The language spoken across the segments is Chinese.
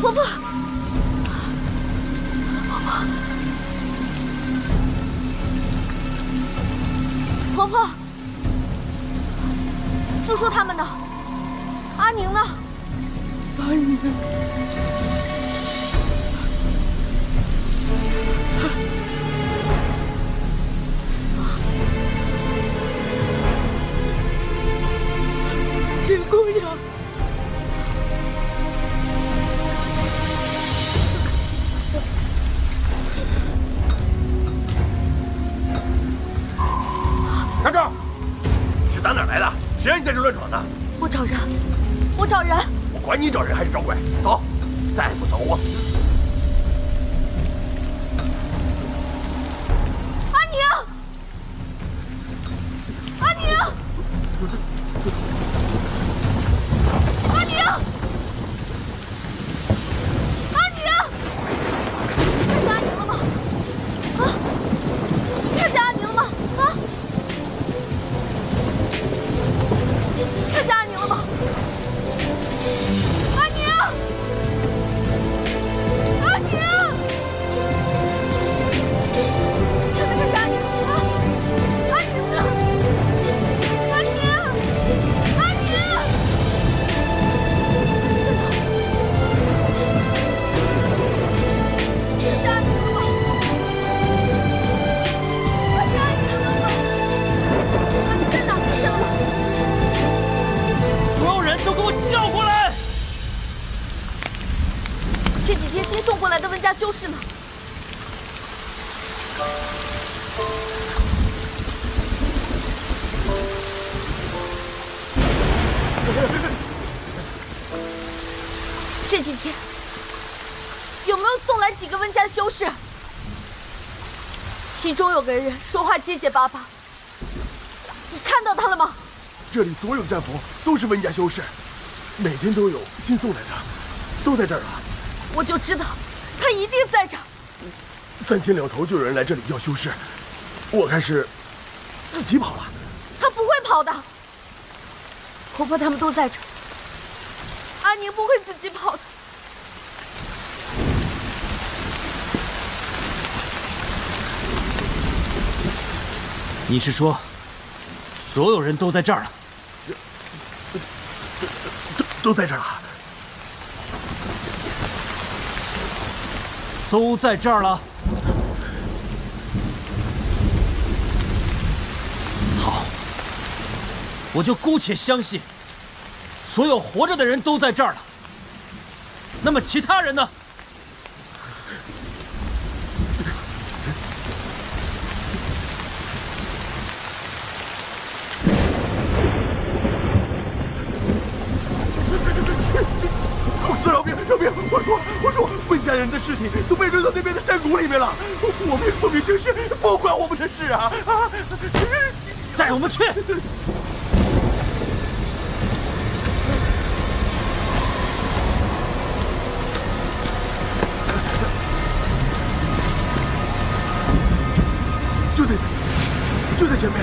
婆婆，婆婆，四叔他们呢？阿宁呢？阿宁。 秦姑娘，站这！是打哪儿来的？谁让你在这乱闯的？我找人，我找人。我管你找人还是找鬼！走，再不走我……阿宁，阿宁，阿宁，阿宁，看见阿宁了吗？啊，看见阿宁了吗？啊，看见阿宁了吗？阿宁，阿宁，看没看见阿宁？啊，阿宁呢？阿宁，阿宁，看见阿宁了吗？看见阿宁了吗？阿宁在哪？看见了吗？所有人都给我叫过来！这几天新送过来的温家修士呢？这几天有没有送来几个温家修士？其中有个人说话结结巴巴，你看到他了吗？这里所有战俘都是温家修士，每天都有新送来的，都在这儿了。我就知道，他一定在这儿。 3天2头就有人来这里要修士，我看是自己跑了。他不会跑的，婆婆他们都在这儿，阿宁不会自己跑的。你是说，所有人都在这儿了？都在这儿了。都在这儿了。好，我就姑且相信，所有活着的人都在这儿了。那么其他人呢？饶命！饶命！我说，温家人的尸体都被扔到那边的山谷里面了。我命生事，不关我们的事啊！带我们去。就在前面。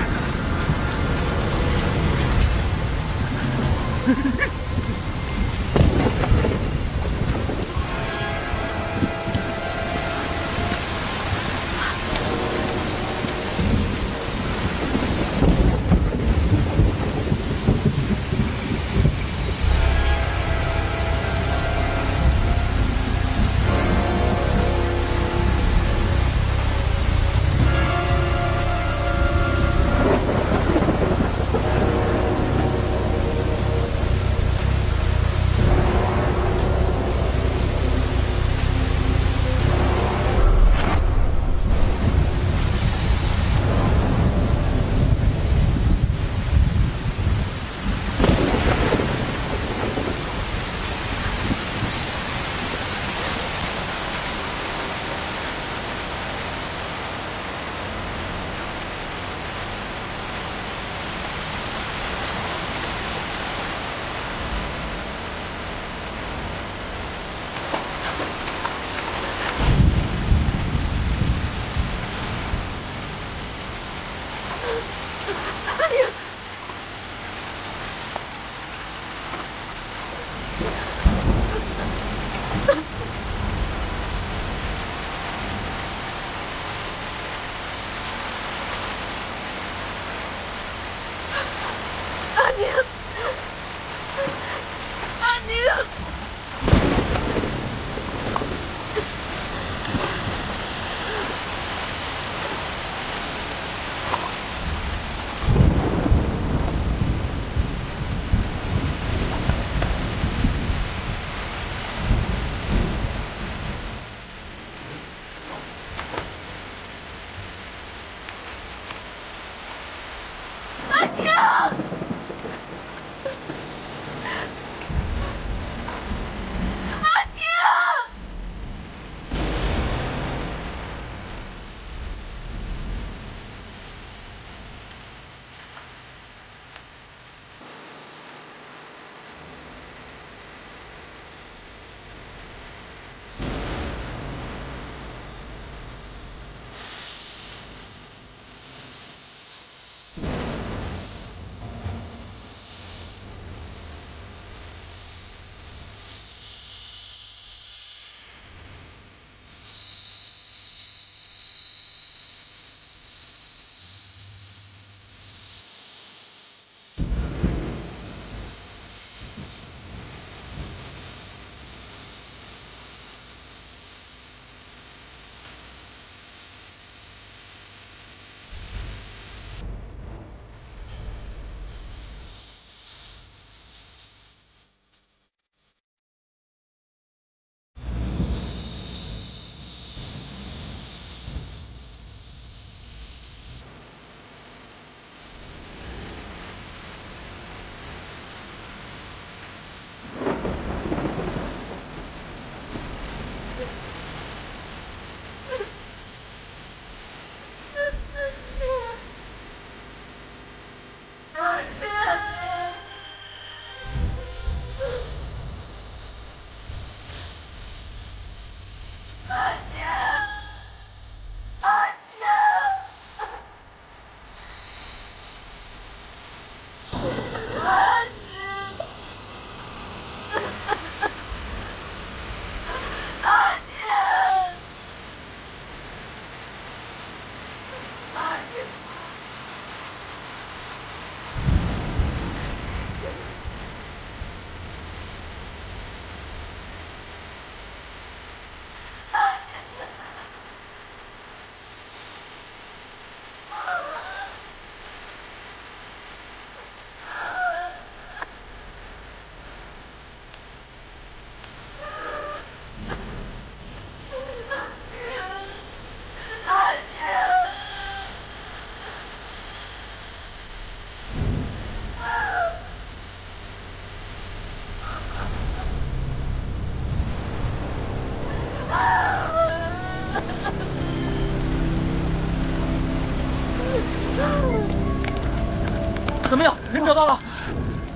找到了，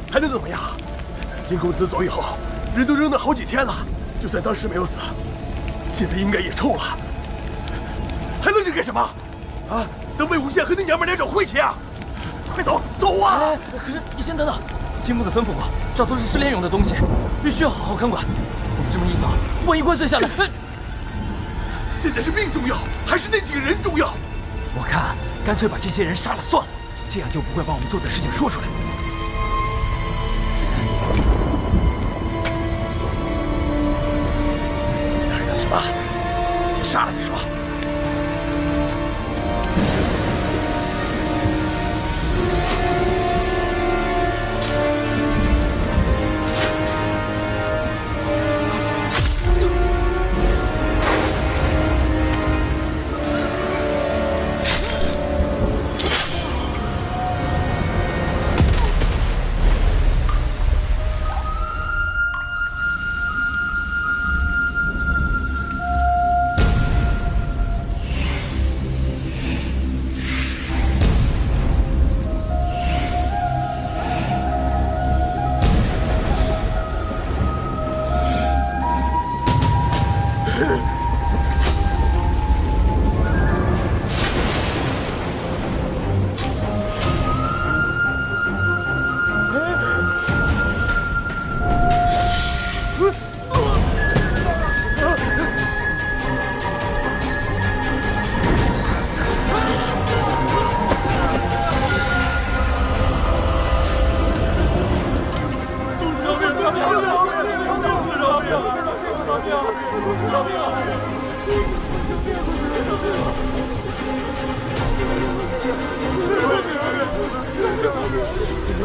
还能怎么样？金公子走以后，人都扔了好几天了，就算当时没有死，现在应该也臭了，还愣着干什么？啊！等魏无羡和那娘们俩找晦气啊！快走，走啊！哎，可是你先等等，金公子吩咐过，这都是试炼用的东西，必须要好好看管。我们这么一走，万一怪罪下来，现在是命重要，还是那几个人重要？我看干脆把这些人杀了算了，这样就不会把我们做的事情说出来。等什么？先杀了再说。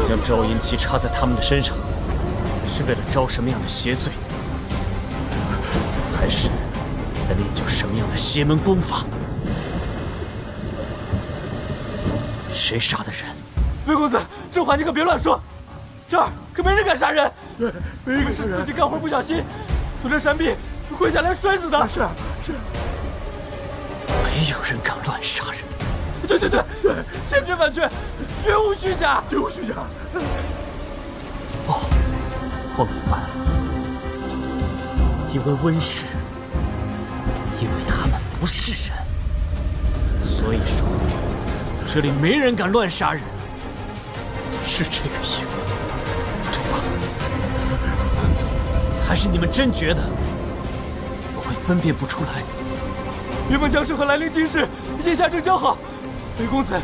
将招阴旗插在他们的身上，是为了招什么样的邪祟，还是在练就什么样的邪门功法？谁杀的人？魏公子，这话你可别乱说，这儿可没人敢杀人。对，没人敢杀人。自己干活不小心，从这山壁跪下来摔死的。是。没有人敢乱杀人。对，千真万确，绝无虚假。绝无虚假。哦，我明白了，因为温氏，因为他们不是人，所以说这里没人敢乱杀人，是这个意思，对吧？还是你们真觉得我会分辨不出来？云梦江氏和兰陵金氏眼下正交好，魏公子，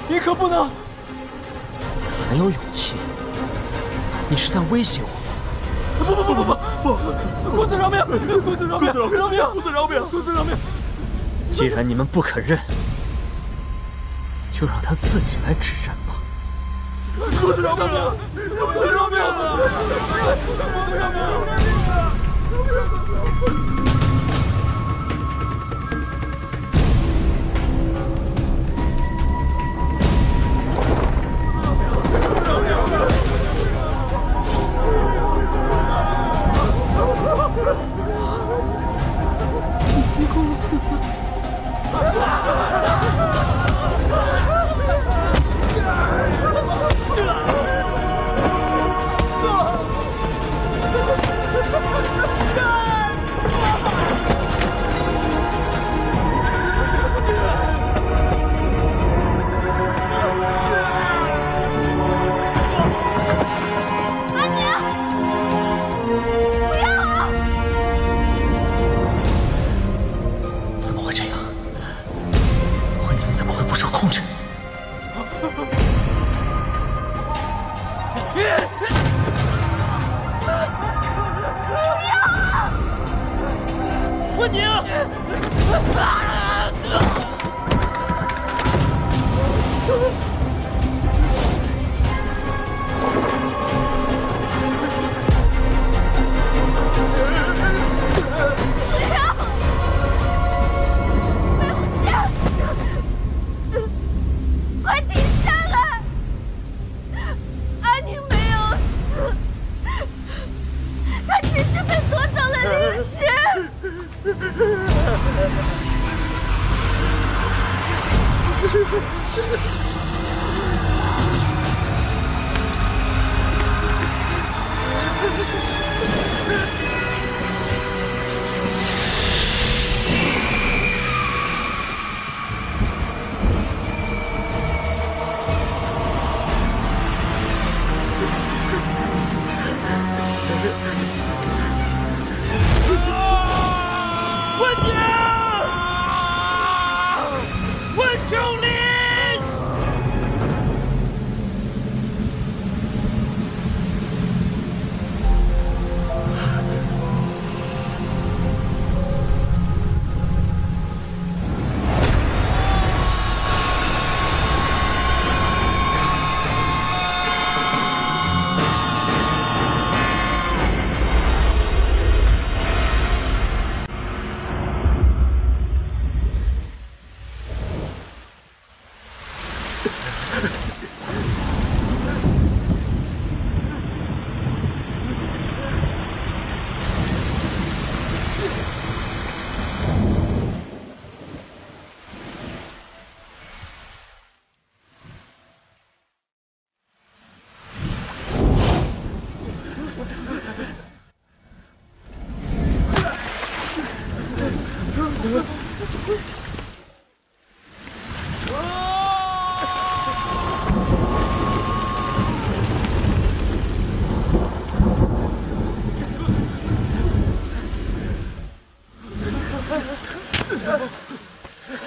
你可不能！还有勇气？你是在威胁我吗？不！公子饶命！公子饶命！公子饶命！既然你们不肯认，就让他自己来指认吧。公子饶命！公子饶命！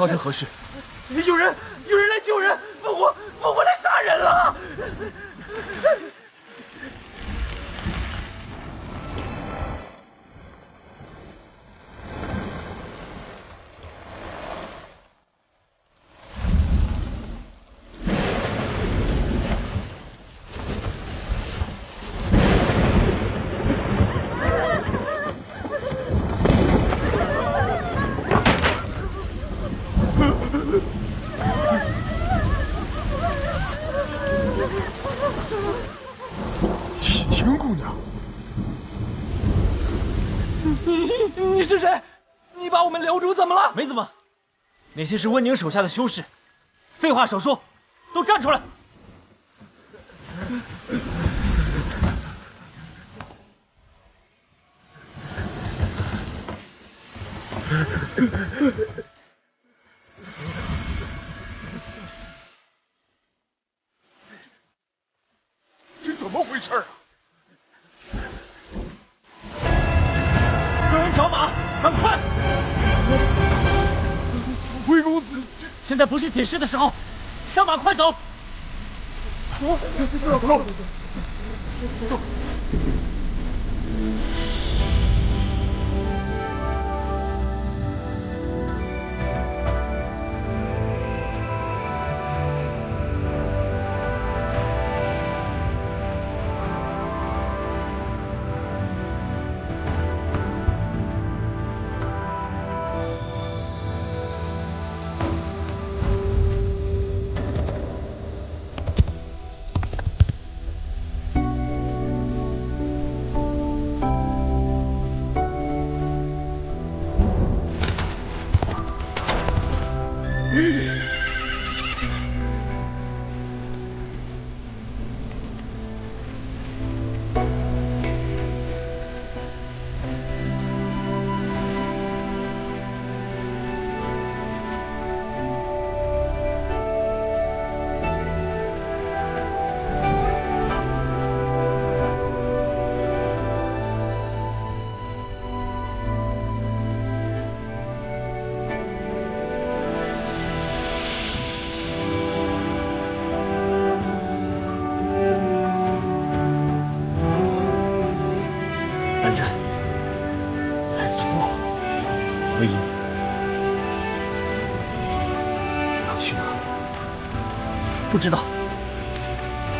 发生何事？有人来救人，烽火来杀人了！秦姑娘，你是谁？你把我们留住怎么了？没怎么，那些是温宁手下的修士。废话少说，都站出来！这怎么回事啊？有人找马，赶快！魏公子，现在不是解释的时候，上马快走！走。蓝湛，魏婴，要去哪？不知道。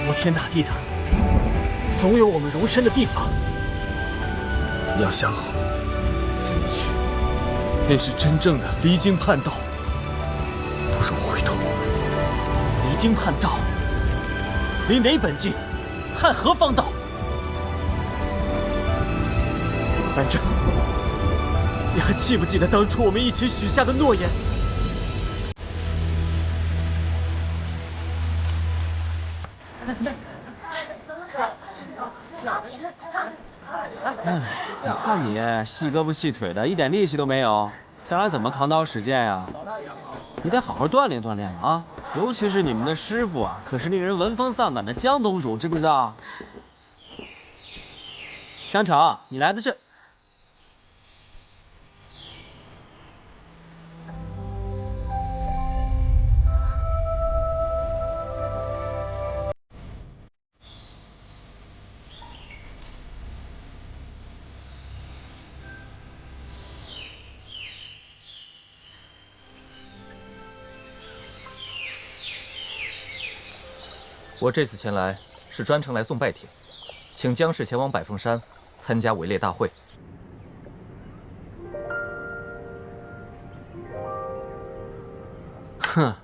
摩天大地的，总有我们容身的地方。你要想好，此一去便是真正的离经叛道，不容回头。离经叛道，离哪本经，叛何方道？蓝湛，你还记不记得当初我们一起许下的诺言？你看你细胳膊细腿的，一点力气都没有，将来怎么扛刀使剑呀？你得好好锻炼锻炼啊！尤其是你们的师傅啊，可是令人闻风丧胆的江东主，知不知道？江城，你来的这……我这次前来是专程来送拜帖，请江氏前往百凤山参加围猎大会。哼，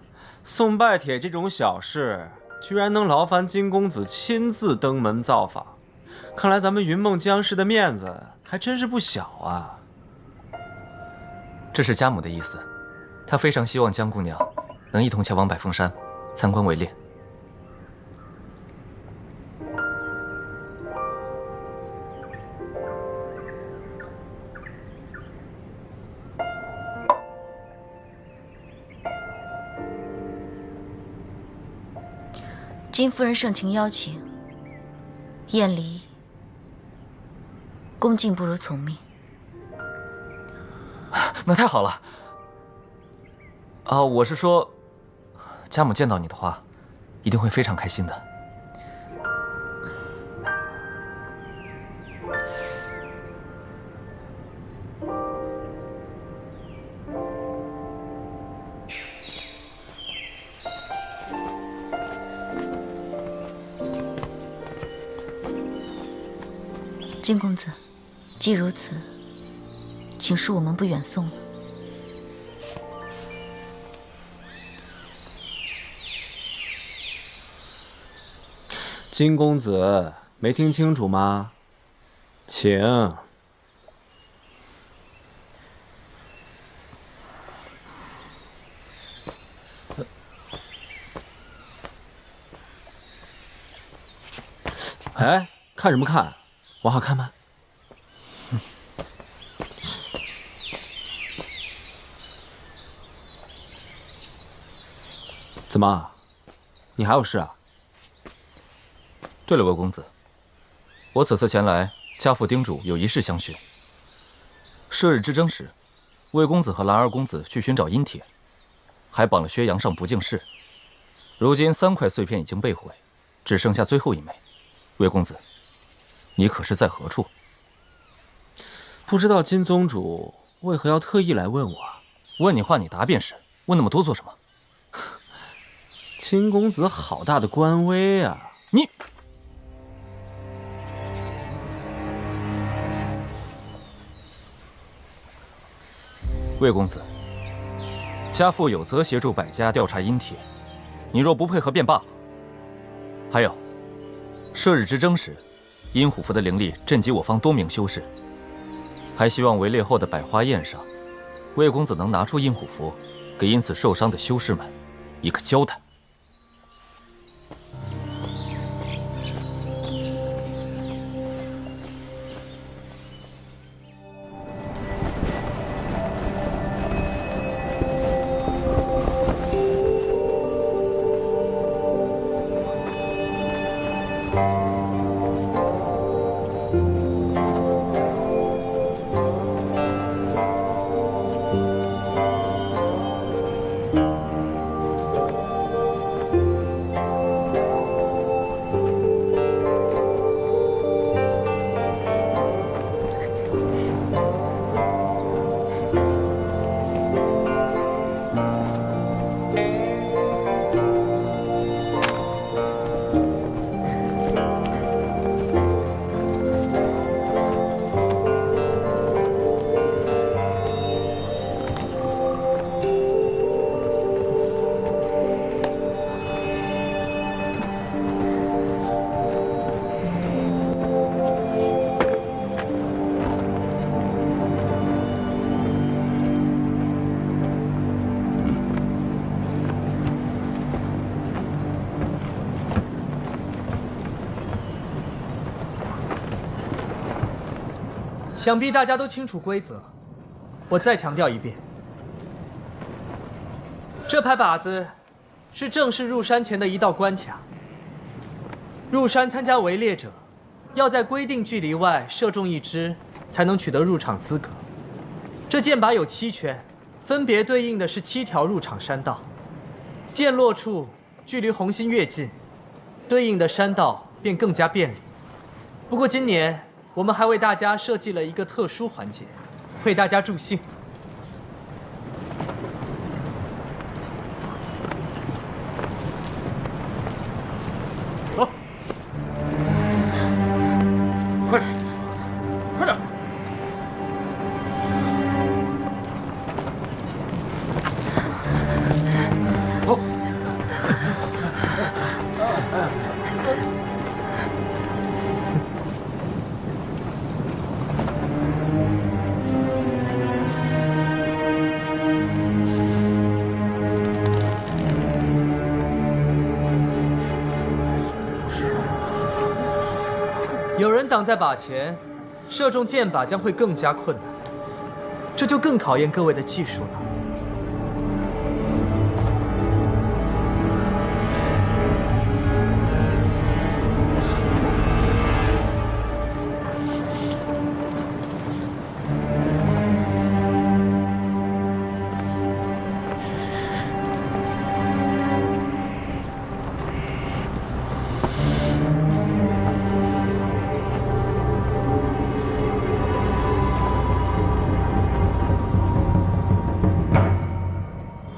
送拜帖这种小事，居然能劳烦金公子亲自登门造访，看来咱们云梦江氏的面子还真是不小啊。这是家母的意思，她非常希望江姑娘能一同前往百凤山参观围猎。金夫人盛情邀请，宴离恭敬不如从命。那太好了。啊，我是说，家母见到你的话，一定会非常开心的。金公子，既如此，请恕我们不远送了。金公子，没听清楚吗？请。哎，看什么看？我好看吗？怎么，你还有事啊？对了，魏公子，我此次前来，家父叮嘱有一事相询。射日之争时，魏公子和兰儿公子去寻找阴铁，还绑了薛洋上不敬室。如今3块碎片已经被毁，只剩下最后1枚。魏公子，你可是在何处？不知道金宗主为何要特意来问我？问你话你答便是，问那么多做什么？金公子好大的官威啊！你。魏公子，家父有责协助百家调查阴铁，你若不配合便罢了。还有，射日之争时，阴虎符的灵力震及我方多名修士，还希望围猎后的百花宴上，魏公子能拿出阴虎符，给因此受伤的修士们一个交代。想必大家都清楚规则，我再强调一遍：这排靶子是正式入山前的一道关卡。入山参加围猎者，要在规定距离外射中1支，才能取得入场资格。这箭靶有7圈，分别对应的是7条入场山道。箭落处距离红心越近，对应的山道便更加便利。不过今年，我们还为大家设计了一个特殊环节，为大家助兴。走，快点，快点！走。有人挡在靶前，射中箭靶将会更加困难，这就更考验各位的技术了。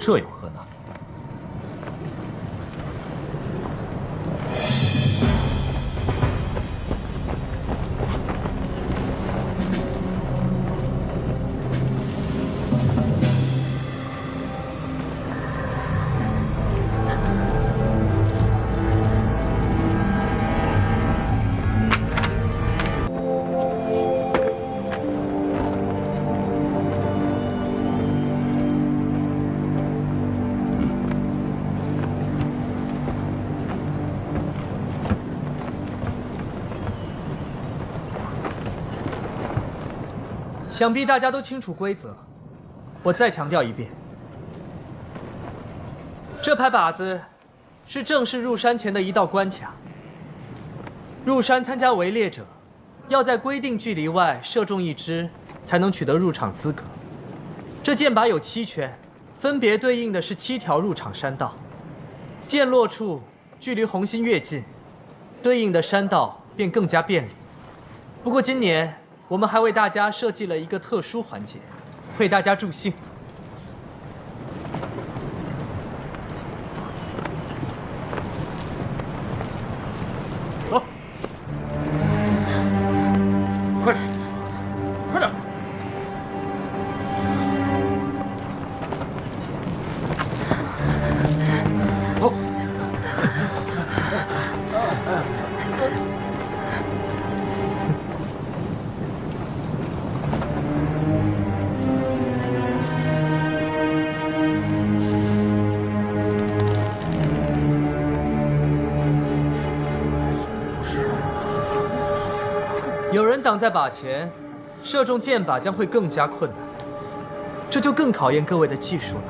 这有何难？想必大家都清楚规则，我再强调一遍：这排靶子是正式入山前的一道关卡。入山参加围猎者，要在规定距离外射中一支，才能取得入场资格。这箭靶有7圈，分别对应的是7条入场山道。箭落处距离红心越近，对应的山道便更加便利。不过今年，我们还为大家设计了一个特殊环节，为大家助兴。走，快点，快点！走。有人挡在靶前，射中箭靶将会更加困难，这就更考验各位的技术了。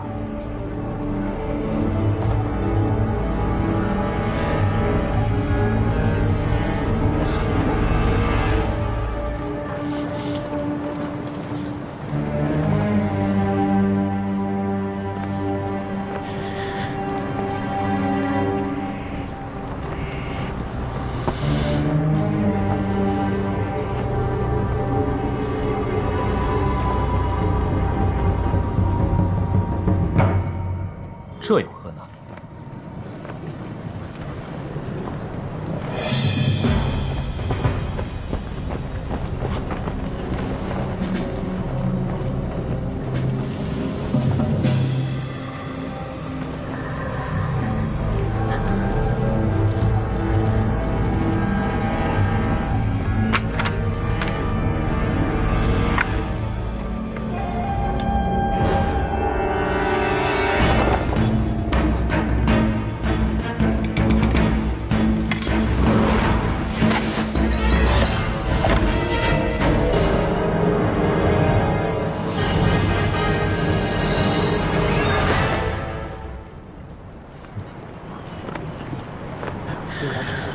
这有何难？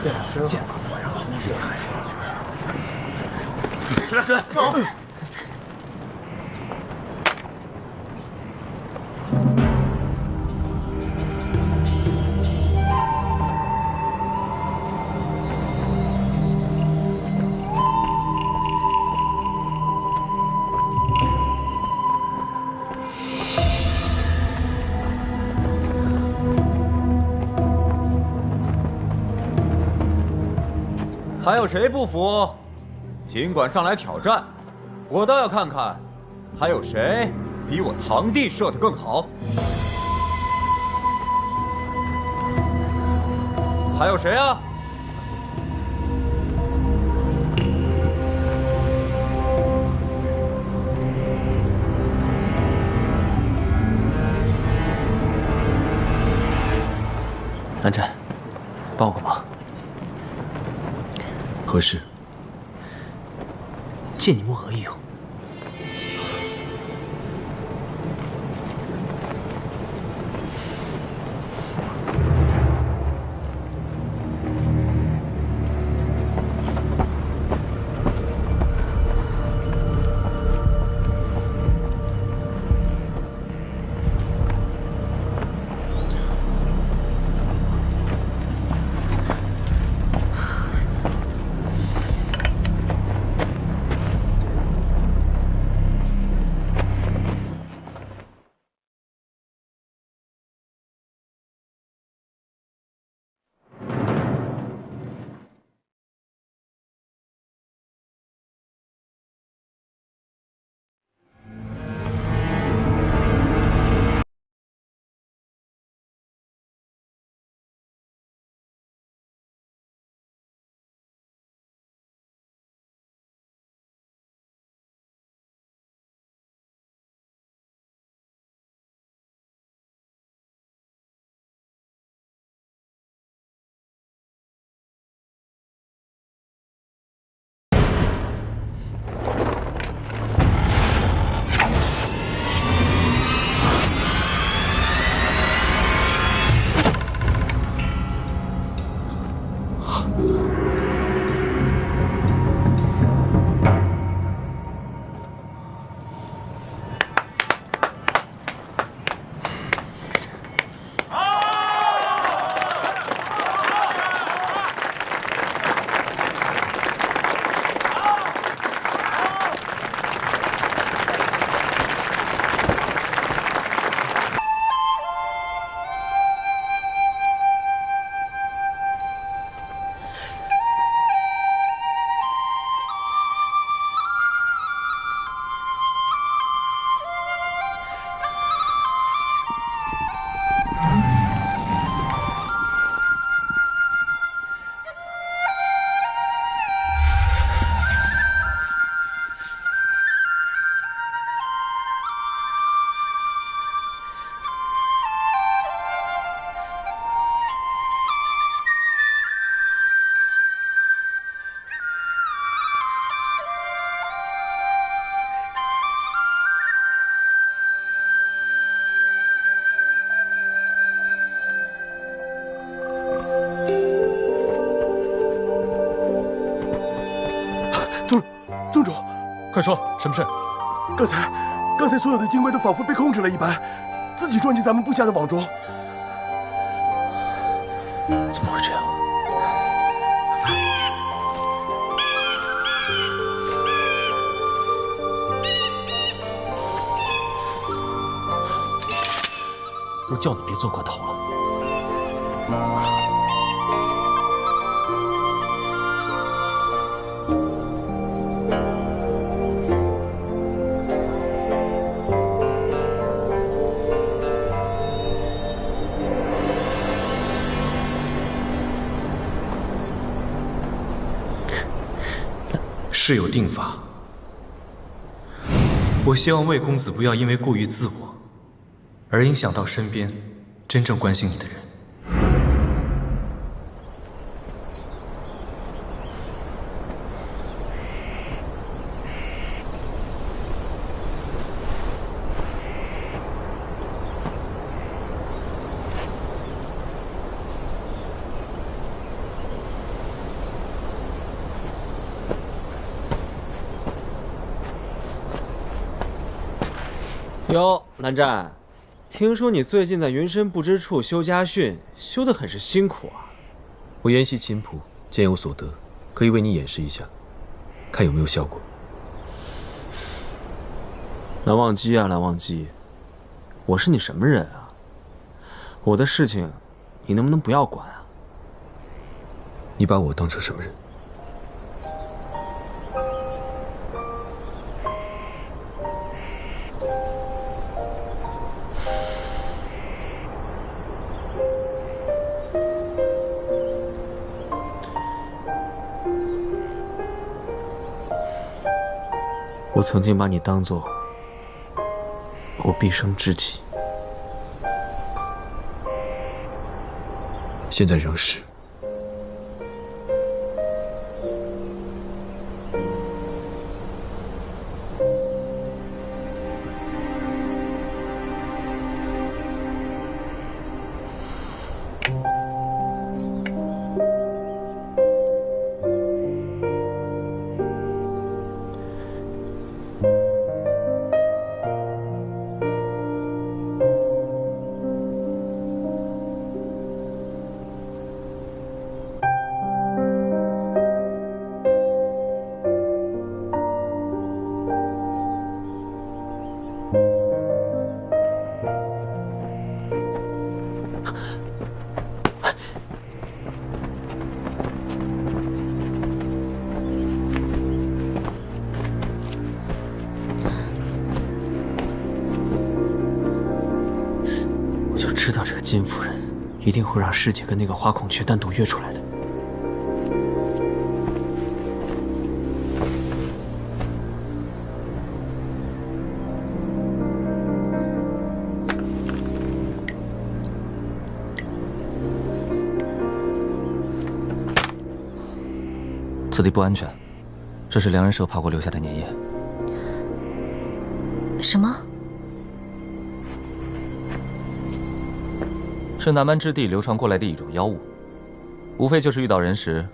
起来，起来，走！还有谁不服？尽管上来挑战，我倒要看看，还有谁比我堂弟射得更好。还有谁啊？南战，帮我个忙。何事？借你墨额一用。宗主，快说，什么事？刚才所有的精怪都仿佛被控制了一般，自己撞进咱们布下的网中。怎么会这样？都叫你别做过头了。事有定法，我希望魏公子不要因为过于自我，而影响到身边真正关心你的人。哟，蓝湛，听说你最近在云深不知处修家训，修得很是辛苦啊。我研习琴谱，渐有所得，可以为你演示一下，看有没有效果。蓝忘机啊，蓝忘机，我是你什么人啊？我的事情，你能不能不要管啊？你把我当成什么人？我曾经把你当作我毕生知己，现在仍是。知道这个金夫人一定会让师姐跟那个花孔雀单独约出来的。此地不安全，这是良人社爬过留下的粘液。什么？是南蛮之地流传过来的一种妖物，无非就是遇到人时，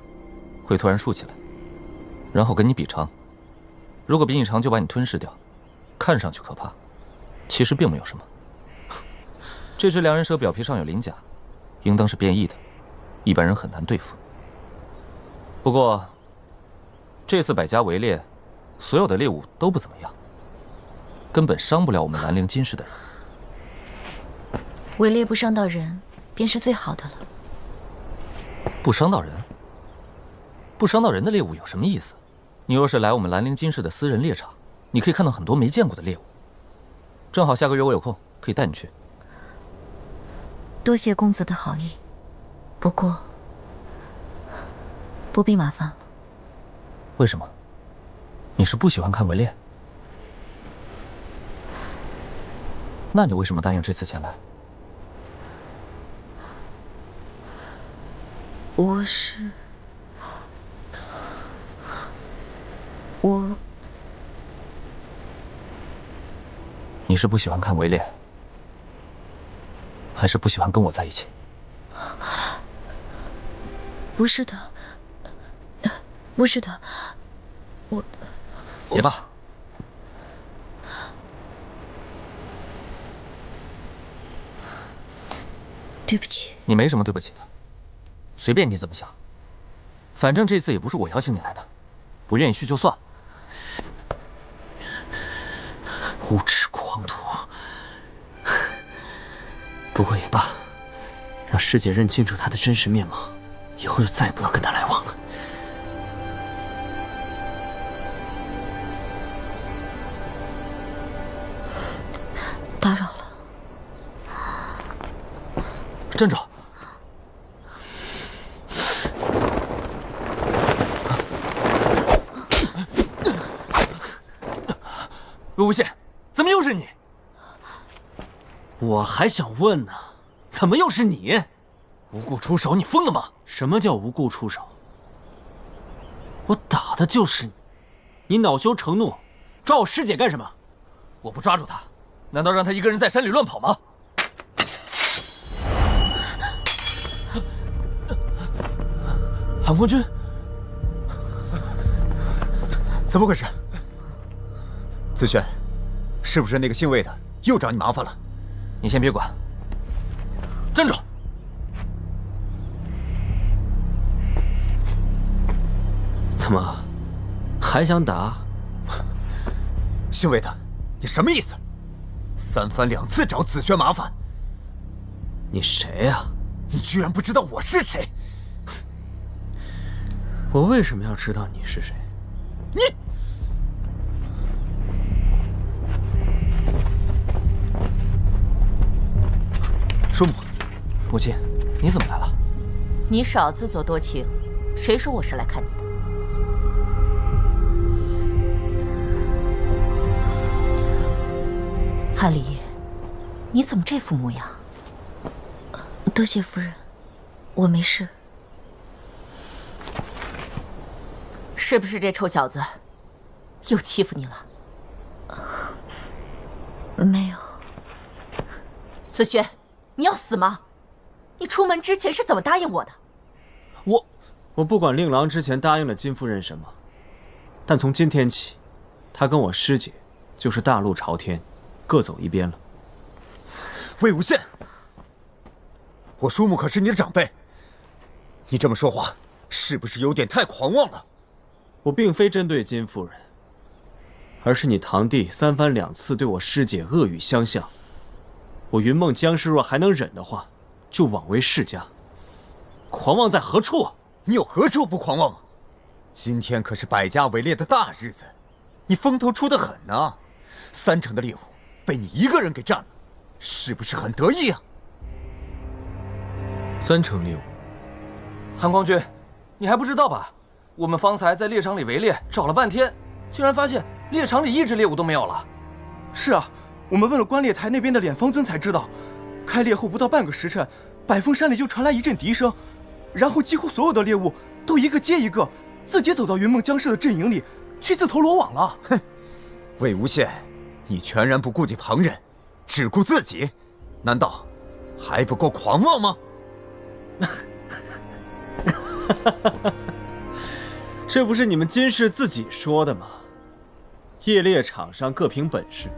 会突然竖起来，然后跟你比长。如果比你长，就把你吞噬掉。看上去可怕，其实并没有什么。这只良人蛇表皮上有鳞甲，应当是变异的，一般人很难对付。不过，这次百家围猎，所有的猎物都不怎么样，根本伤不了我们兰陵金氏的人。围猎不伤到人，便是最好的了。不伤到人？不伤到人的猎物有什么意思？你若是来我们兰陵金氏的私人猎场，你可以看到很多没见过的猎物。正好下个月我有空，可以带你去。多谢公子的好意，不过不必麻烦了。为什么？你是不喜欢看围猎？那你为什么答应这次前来？你是不喜欢看围猎，还是不喜欢跟我在一起？不是的，不是的，结吧。对不起。你没什么对不起的，随便你怎么想。反正这次也不是我邀请你来的，不愿意去就算了。无耻狂徒。不过也罢，让师姐认清楚他的真实面貌，以后就再也不要跟他来往了。打扰了。站住！魏无羡，怎么又是你？我还想问呢，怎么又是你？无故出手，你疯了吗？什么叫无故出手？我打的就是你，你恼羞成怒，抓我师姐干什么？我不抓住他，难道让他一个人在山里乱跑吗？韩光君，怎么回事？子轩，是不是那个姓魏的又找你麻烦了？你先别管，站住！怎么，还想打？姓魏的，你什么意思？三番两次找子轩麻烦。你谁呀？你居然不知道我是谁？我为什么要知道你是谁？你！叔母，母亲，你怎么来了？你少自作多情，谁说我是来看你的？韩离，你怎么这副模样？多谢夫人，我没事。是不是这臭小子又欺负你了？没有。子轩，你要死吗？你出门之前是怎么答应我的？我不管令郎之前答应了金夫人什么，但从今天起，他跟我师姐就是大路朝天，各走一边了。魏无羡，我叔母可是你的长辈，你这么说话是不是有点太狂妄了？我并非针对金夫人，而是你堂弟三番两次对我师姐恶语相向，我云梦江氏若还能忍的话，就枉为世家。狂妄在何处？你有何处不狂妄？今天可是百家围猎的大日子，你风头出得很呐，3成的猎物被你一个人给占了，是不是很得意啊？3成猎物。韩光君，你还不知道吧？我们方才在猎场里围猎，找了半天，竟然发现猎场里一只猎物都没有了。是啊，我们问了观猎台那边的脸方尊才知道，开猎后不到半个时辰，百峰山里就传来一阵笛声，然后几乎所有的猎物都一个接一个，自己走到云梦江氏的阵营里去自投罗网了。哼，魏无羡，你全然不顾及旁人，只顾自己，难道还不够狂妄吗？这不是你们金氏自己说的吗？夜猎场上各凭本事，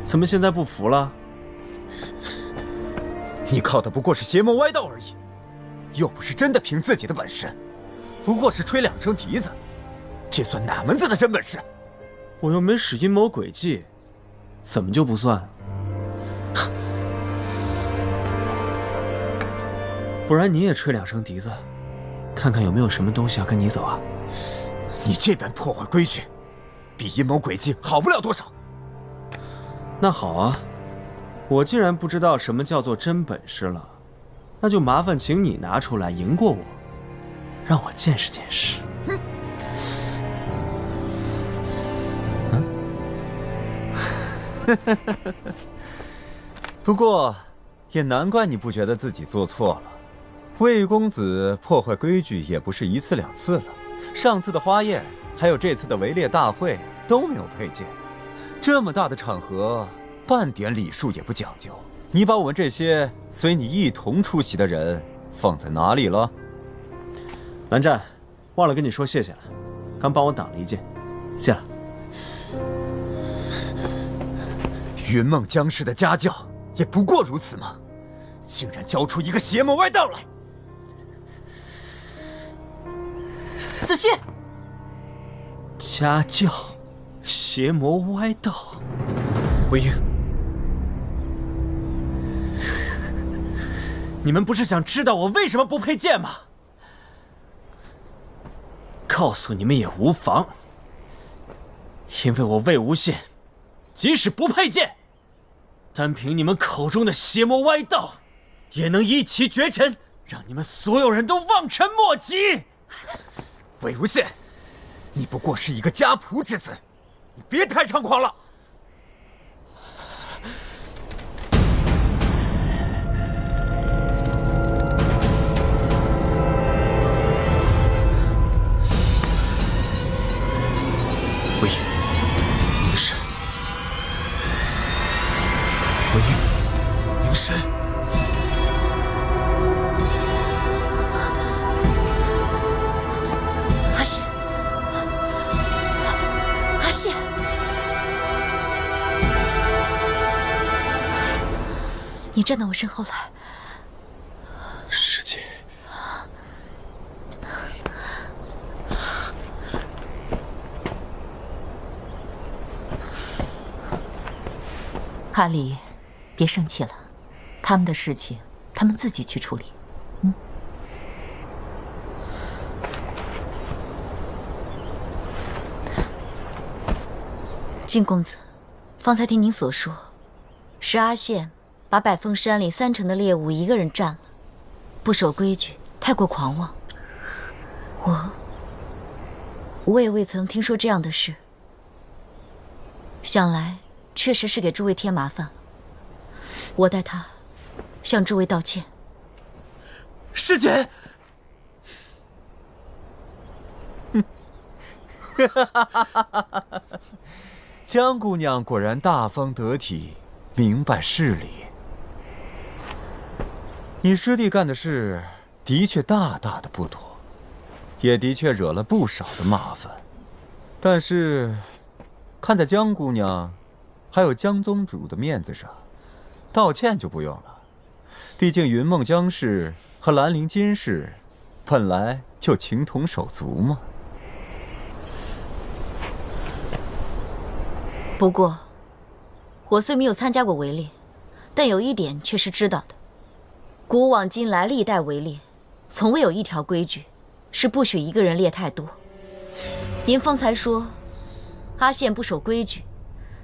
怎么现在不服了？你靠的不过是邪魔歪道而已，又不是真的凭自己的本事，不过是吹2声笛子，这算哪门子的真本事？我又没使阴谋诡计，怎么就不算？不然你也吹2声笛子，看看有没有什么东西要跟你走啊？你这般破坏规矩，比阴谋诡计好不了多少。那好啊，我既然不知道什么叫做真本事了，那就麻烦请你拿出来赢过我，让我见识见识。不过，也难怪你不觉得自己做错了。魏公子破坏规矩也不是1次2次了，上次的花宴，还有这次的围猎大会都没有佩剑。这么大的场合，半点礼数也不讲究。你把我们这些随你一同出席的人放在哪里了？蓝湛，忘了跟你说谢谢了。刚帮我挡了一剑，谢了。云梦江氏的家教也不过如此吗？竟然教出一个邪魔歪道来！子胥，家教，邪魔歪道。魏婴，你们不是想知道我为什么不配剑吗？告诉你们也无妨，因为我魏无羡，即使不配剑，单凭你们口中的邪魔歪道，也能一骑绝尘，让你们所有人都望尘莫及。魏无羡，你不过是一个家仆之子，你别太猖狂了。魏婴，凝神。魏婴，凝神。阿羡，阿羡，你站到我身后来。师姐。阿离，别生气了，他们的事情他们自己去处理。靖公子，方才听您所说，是阿羡把百凤山里30%的猎物一个人占了，不守规矩，太过狂妄。我也未曾听说这样的事，想来确实是给诸位添麻烦了。我代他向诸位道歉。师姐，江姑娘果然大方得体，明白事理。你师弟干的事的确大大的不妥，也的确惹了不少的麻烦。但是，看在江姑娘还有江宗主的面子上，道歉就不用了。毕竟云梦江氏和兰陵金氏本来就情同手足嘛。不过，我虽没有参加过围猎，但有一点却是知道的：古往今来，历代围猎，从未有一条规矩是不许一个人猎太多。您方才说阿羡不守规矩，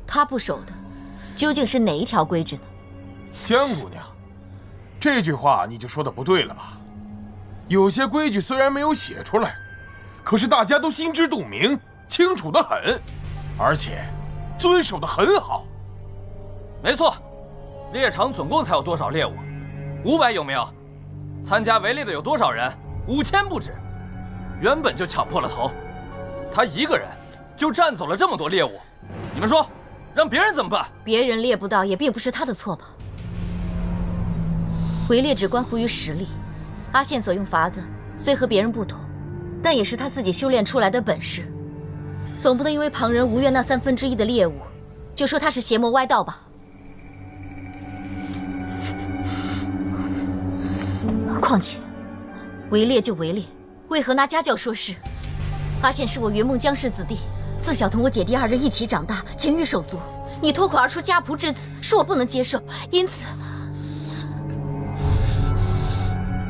他不守的究竟是哪一条规矩呢？江姑娘，这句话你就说的不对了吧？有些规矩虽然没有写出来，可是大家都心知肚明，清楚得很，而且遵守得很好。没错，猎场总共才有多少猎物？500有没有？参加围猎的有多少人？5000不止。原本就抢破了头，他一个人就占走了这么多猎物，你们说，让别人怎么办？别人猎不到也并不是他的错吧？围猎只关乎于实力，阿羡所用法子虽和别人不同，但也是他自己修炼出来的本事。总不能因为旁人无越那1/3的猎物，就说他是邪魔歪道吧？况且，围猎就围猎，为何拿家教说事？阿羡是我云梦江氏子弟，自小同我姐弟2人一起长大，情谊手足。你脱口而出家仆之子，是我不能接受，因此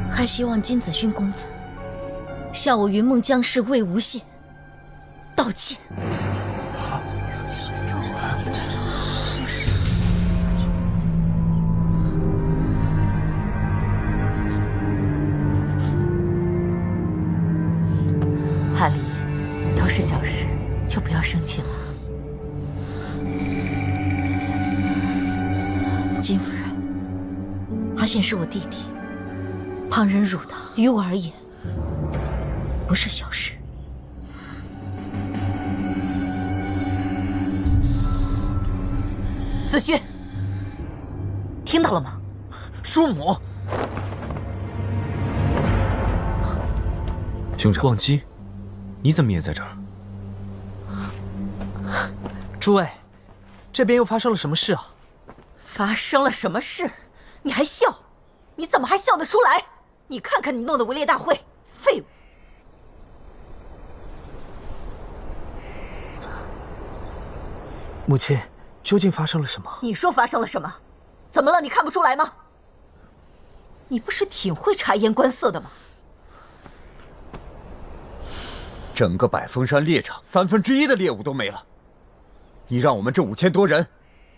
还希望金子勋公子向我云梦江氏魏无羡道歉。阿离，都是小事，就不要生气了。金夫人，阿羡是我弟弟，旁人辱他，于我而言不是小事。子胥，听到了吗？叔母，兄长，忘机，你怎么也在这儿？诸位，这边又发生了什么事啊？发生了什么事？你还笑？你怎么还笑得出来？你看看你弄的围猎大会，废物！母亲，究竟发生了什么？你说发生了什么？怎么了？你看不出来吗？你不是挺会察言观色的吗？整个百峰山猎场1/3的猎物都没了，你让我们这5000多人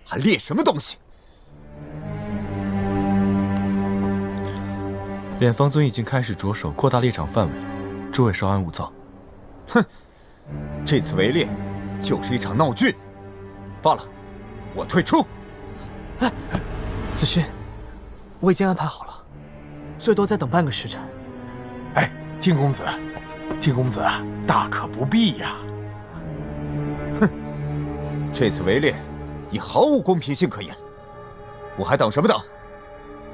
还猎什么东西？敛方尊已经开始着手扩大猎场范围，诸位稍安勿躁。哼，这次围猎就是一场闹剧。罢了，我退出。哎，子勋，我已经安排好了，最多再等半个时辰。哎，金公子，金公子大可不必呀。哼，这次围猎已毫无公平性可言，我还等什么等？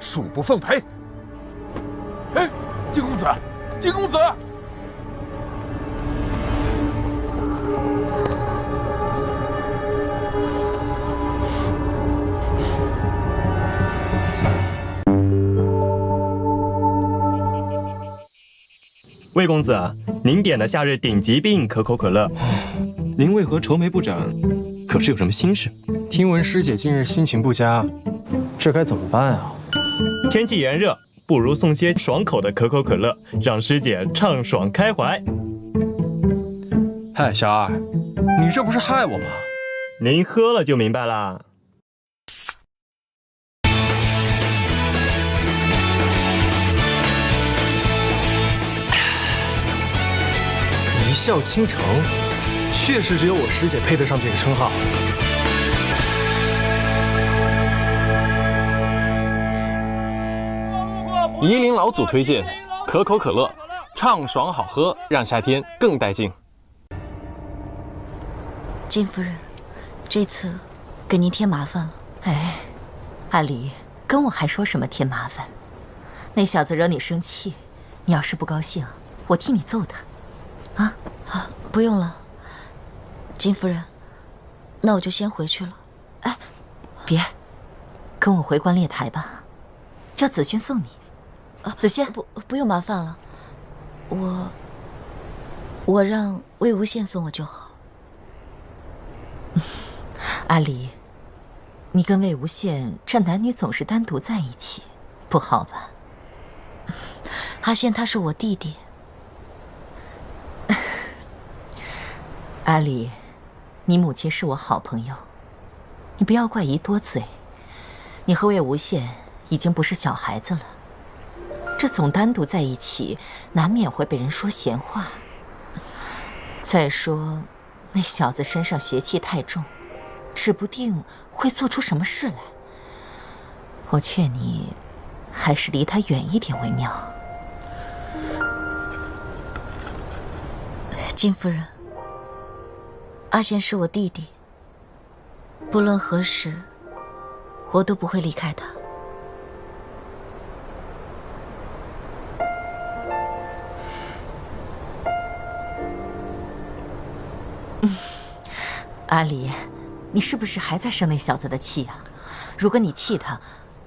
恕不奉陪！哎，金公子，金公子！魏公子，您点的夏日顶级冰可口可乐，您为何愁眉不展？可是有什么心事？听闻师姐近日心情不佳，这该怎么办啊？天气炎热，不如送些爽口的可口可乐，让师姐畅爽开怀。嗨，小二，你这不是害我吗？您喝了就明白啦。一笑倾城，确实只有我师姐配得上这个称号。夷陵老祖推荐可口可乐，畅爽好喝，让夏天更带劲。金夫人，这次给您添麻烦了。哎，阿离，跟我还说什么添麻烦？那小子惹你生气，你要是不高兴，我替你揍他。啊，不用了，金夫人，那我就先回去了。哎，别，跟我回观猎台吧，叫子轩送你。子轩，不用麻烦了，我让魏无羡送我就好。阿离，你跟魏无羡这男女总是单独在一起，不好吧？阿羡他是我弟弟。阿离，你母亲是我好朋友，你不要怪姨多嘴。你和魏无羡已经不是小孩子了，这总单独在一起，难免会被人说闲话。再说，那小子身上邪气太重，指不定会做出什么事来。我劝你，还是离他远一点为妙。金夫人，阿羡是我弟弟，不论何时，我都不会离开他。阿离，你是不是还在生那小子的气啊？如果你气他，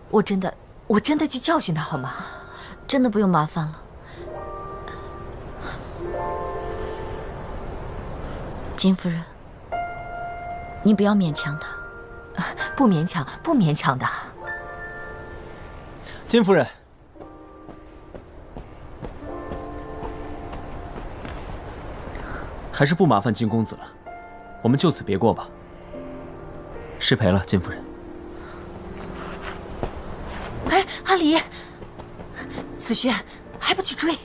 我真的去教训他好吗？真的不用麻烦了。金夫人，你不要勉强他。不勉强，不勉强的。金夫人，还是不麻烦金公子了，我们就此别过吧。失陪了，金夫人。哎，阿离，子轩还不去追？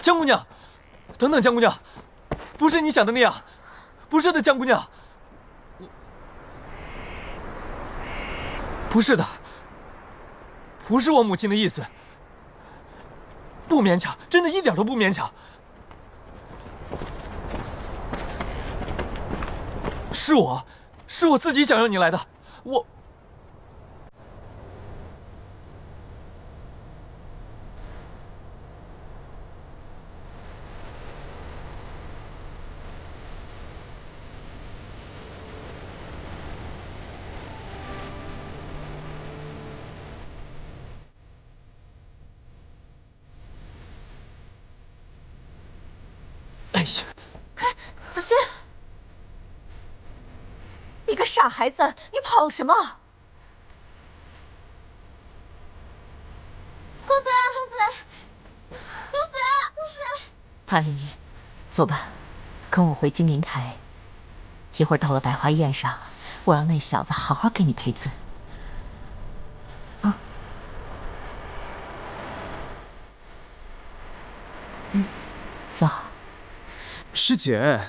江姑娘，等等，江姑娘，不是你想的那样，不是的，江姑娘，不是的，不是我母亲的意思，不勉强，真的一点都不勉强。是我自己想让你来的，我。呀！子轩，你个傻孩子，你跑什么？公子，阿离，走吧，跟我回金陵台。一会儿到了百花宴上，我让那小子好好给你赔罪。啊，走。师姐，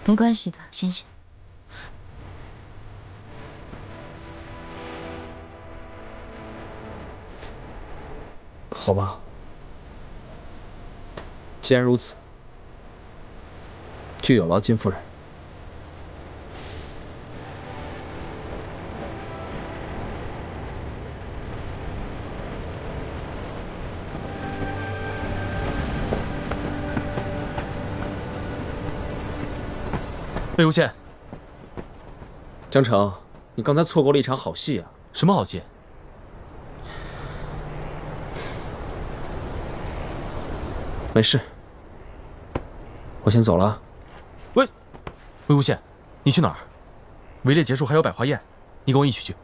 没关系的，醒醒。好吧，既然如此，就有劳金夫人。魏无羡，江城，你刚才错过了一场好戏啊！什么好戏？没事，我先走了。魏无羡，你去哪儿？围猎结束还有百花宴，你跟我一起去。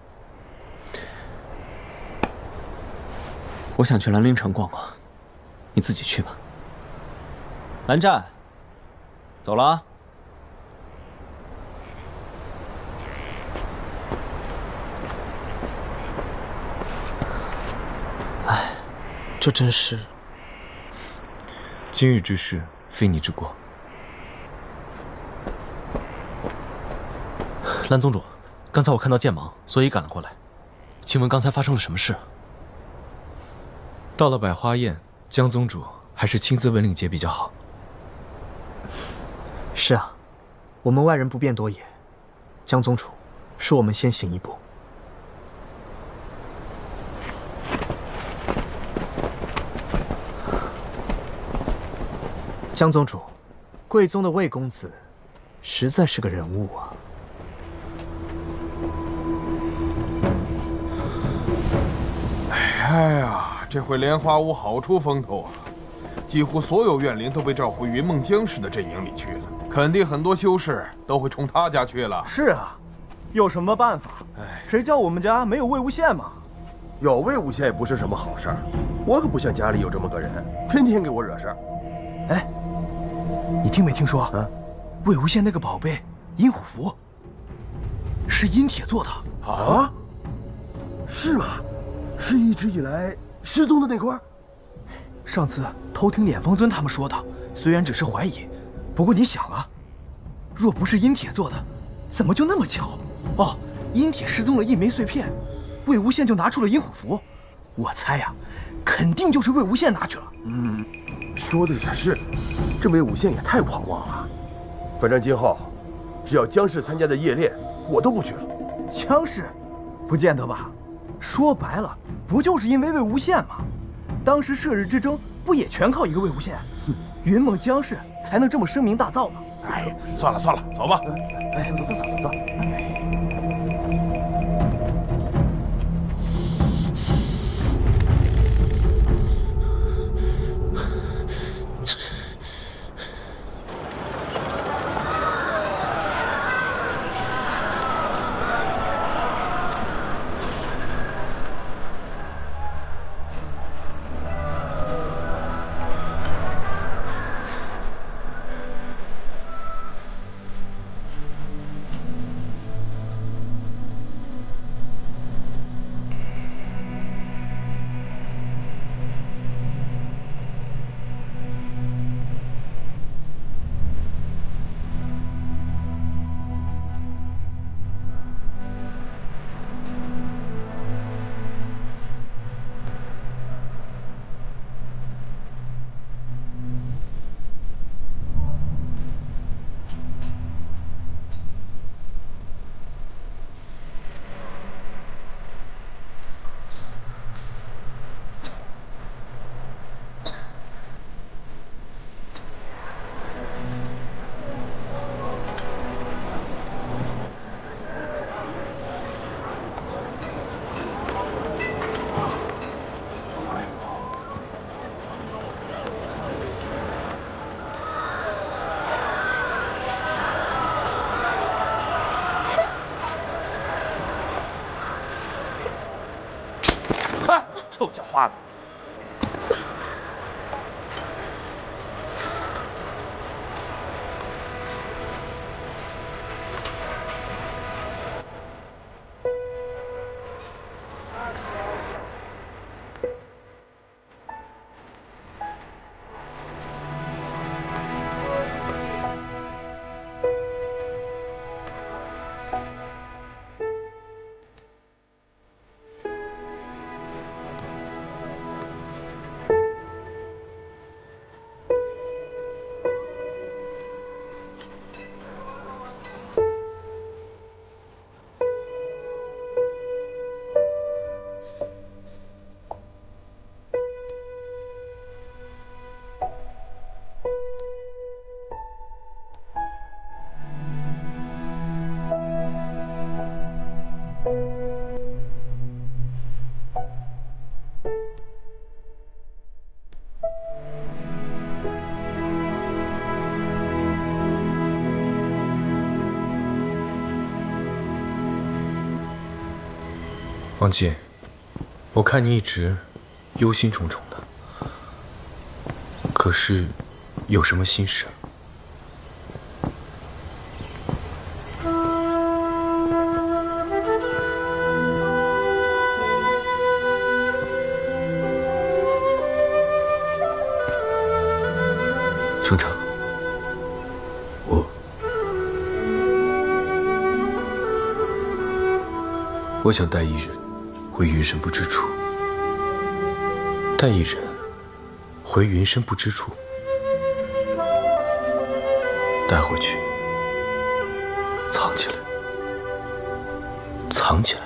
我想去兰陵城逛逛，你自己去吧。蓝湛，走了啊。唉，这真是……今日之事非你之过。蓝宗主，刚才我看到剑芒，所以赶了过来。请问刚才发生了什么事？到了百花宴，江宗主还是亲自问令节比较好。是啊，我们外人不便多言。江宗主，恕我们先行一步。江宗主，贵宗的魏公子，实在是个人物啊。哎呀，这回莲花坞好出风头啊！几乎所有怨灵都被召回云梦江氏的阵营里去了，肯定很多修士都会冲他家去了。是啊，有什么办法？谁叫我们家没有魏无羡嘛？有魏无羡也不是什么好事儿，我可不像家里有这么个人，天天给我惹事儿。哎，你听没听说？魏无羡那个宝贝阴虎符是阴铁做的啊？是吗？是一直以来失踪的那块？上次偷听敛风尊他们说的，虽然只是怀疑，不过你想啊，若不是阴铁做的，怎么就那么巧？哦，阴铁失踪了一枚碎片，魏无羡就拿出了阴虎符。我猜呀，肯定就是魏无羡拿去了。说的也是，这魏无羡也太狂妄了。反正今后，只要江氏参加的夜猎，我都不去了。江氏，不见得吧？说白了，不就是因为魏无羡吗？当时射日之争不也全靠一个魏无羡？云梦江氏才能这么声名大噪吗？哎，算了算了，走吧。哎，走。快，臭叫花子！王进，我看你一直忧心忡忡的，可是有什么心事？程程，我想带一人回云深不知处。带一人回云深不知处，带回去，藏起来，藏起来。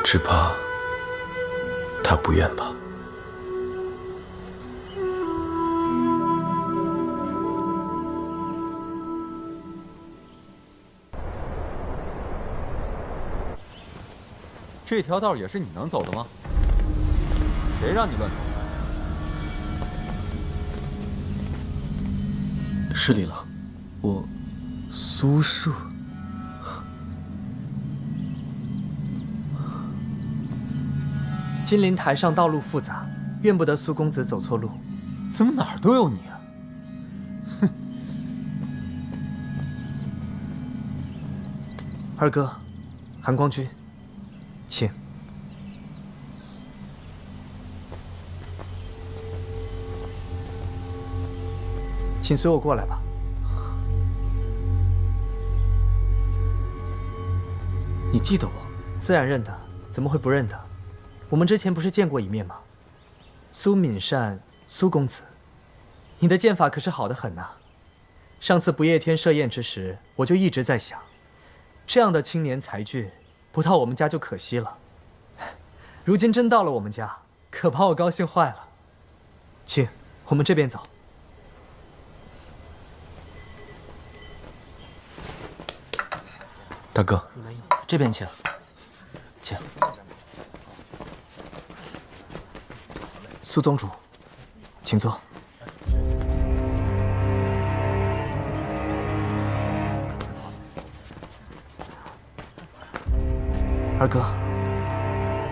只怕他不愿吧。这条道也是你能走的吗？谁让你乱走？失礼了，我苏舍。金陵台上道路复杂，怨不得苏公子走错路。怎么哪儿都有你啊？哼！二哥，韩光君，请。请随我过来吧。你记得我？自然认得，怎么会不认得？我们之前不是见过一面吗？苏敏善，苏公子，你的剑法可是好得很呐。上次不夜天设宴之时，我就一直在想，这样的青年才俊，不到我们家就可惜了。如今真到了我们家，可把我高兴坏了。请，我们这边走。大哥，这边请，请。苏宗主，请坐。二哥，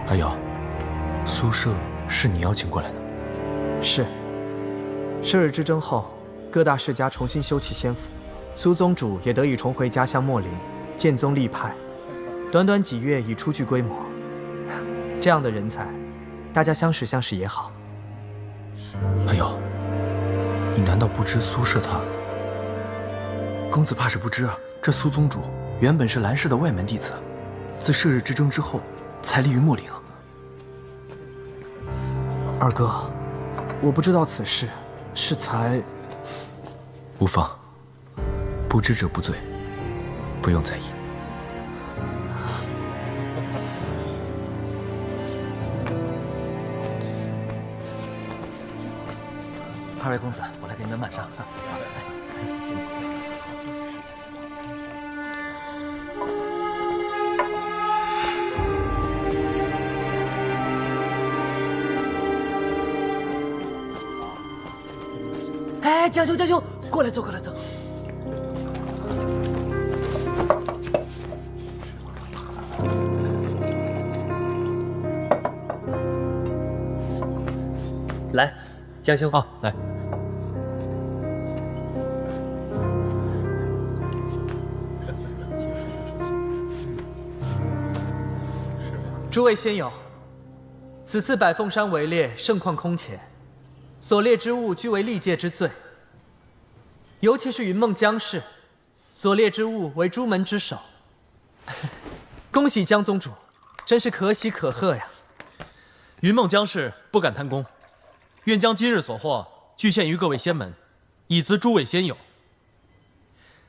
阿瑶，苏舍是你邀请过来的？是。射日之争后，各大世家重新修葺仙府，苏宗主也得以重回家乡秣陵，建宗立派。短短几月已初具规模，这样的人才，大家相识相识也好。阿瑶，你难道不知苏舍他？公子怕是不知啊，这苏宗主原本是蓝氏的外门弟子，自射日之争之后才立于秣陵。二哥，我不知道此事，是才……无妨，不知者不罪，不用在意。二位公子，我来给你们满上。哎，江兄，江兄，过来坐，过来坐。来，江兄。哦，来。诸位仙友，此次百凤山围猎盛况空前，所猎之物均为历届之最。尤其是云梦江氏，所猎之物为朱门之首。恭喜江宗主，真是可喜可贺呀！云梦江氏不敢贪功，愿将今日所获具献于各位仙门，以资诸位仙友。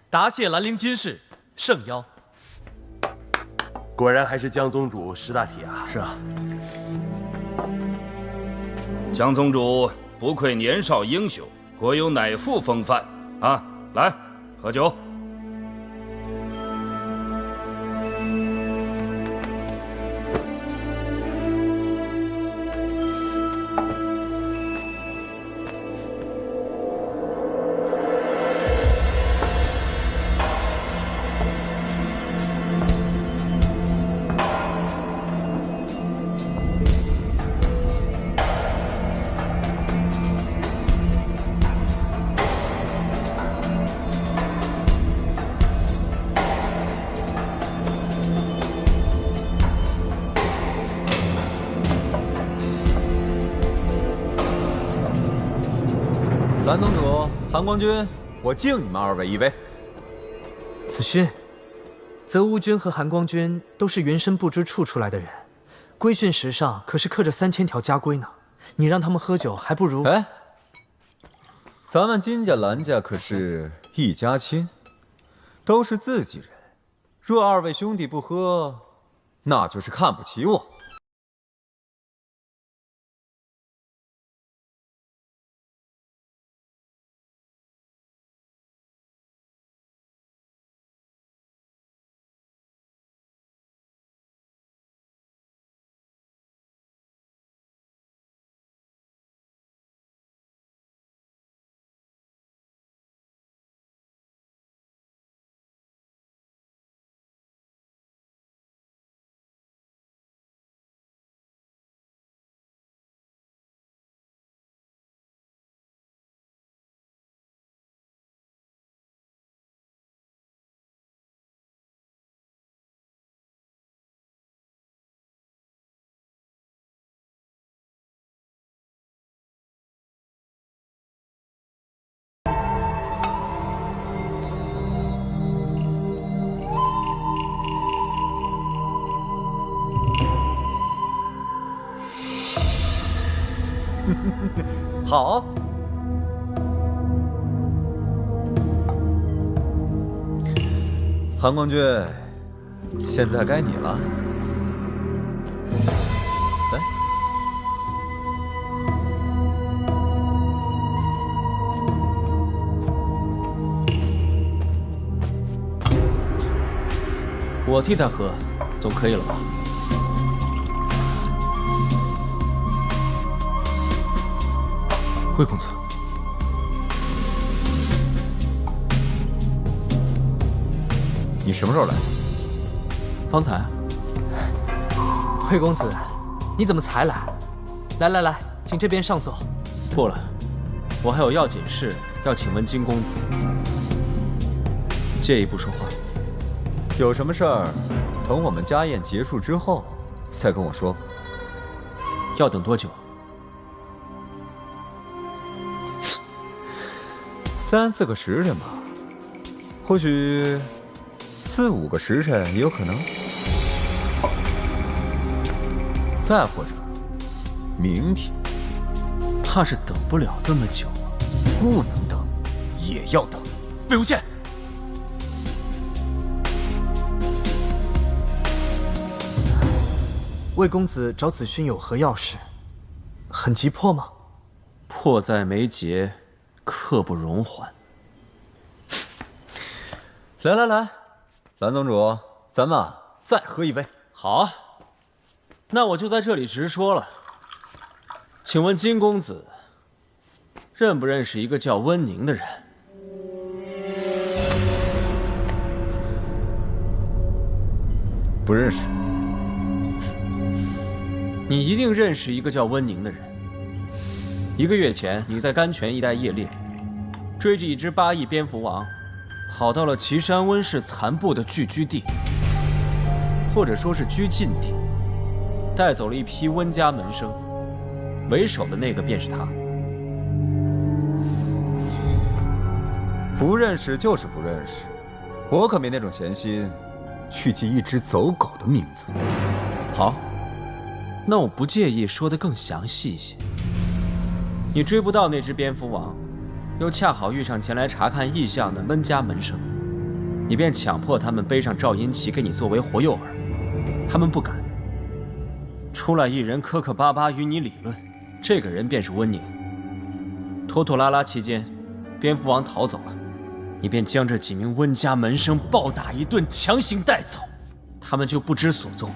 答谢兰陵金氏，圣邀。果然还是江宗主识大体啊！是啊，江宗主不愧年少英雄，果有乃父风范啊！来，喝酒。蓝宗主、韩光君，我敬你们二位一杯。子勋，泽乌君和韩光君都是云深不知处出来的人，规训石上可是刻着3000条家规呢。你让他们喝酒，还不如……哎，咱们金家、蓝家可是一家亲，都是自己人。若二位兄弟不喝，那就是看不起我。好，韩光君，现在该你了。来，我替他喝，总可以了吧？魏公子，你什么时候来？方才。魏公子，你怎么才来？来，请这边上座。不了，我还有要紧事要请问金公子。介意不说话？有什么事儿，等我们家宴结束之后再跟我说。要等多久？3、4个时辰吧，或许4、5个时辰也有可能，再或者明天。怕是等不了这么久啊！不能等，也要等。魏无羡，魏公子找子勋有何要事？很急迫吗？迫在眉睫，刻不容缓。来，蓝宗主，咱们再喝一杯。好啊，那我就在这里直说了。请问金公子，认不认识一个叫温宁的人？不认识。你一定认识一个叫温宁的人。1个月前，你在甘泉一带夜猎，追着一只8翼蝙蝠王，跑到了岐山温氏残部的聚居地，或者说是居禁地，带走了一批温家门生，为首的那个便是他。不认识就是不认识，我可没那种闲心，去记一只走狗的名字。好，那我不介意说得更详细一些。你追不到那只蝙蝠王，又恰好遇上前来查看异象的温家门生，你便强迫他们背上赵阴旗给你作为活诱饵，他们不敢。出来一人磕磕巴巴与你理论，这个人便是温宁。拖拖拉拉期间，蝙蝠王逃走了。你便将这几名温家门生暴打一顿，强行带走，他们就不知所踪。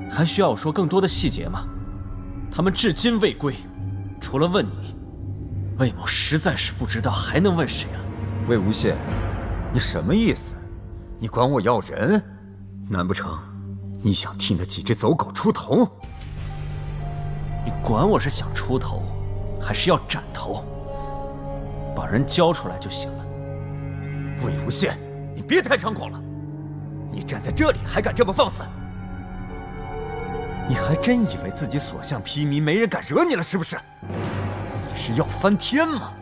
还需要我说更多的细节吗？他们至今未归，除了问你，魏某实在是不知道还能问谁了。魏无羡，你什么意思？你管我要人？难不成你想替那几只走狗出头？你管我是想出头，还是要斩头？把人交出来就行了。魏无羡，你别太猖狂了！你站在这里还敢这么放肆？你还真以为自己所向披靡，没人敢惹你了是不是？你是要翻天吗？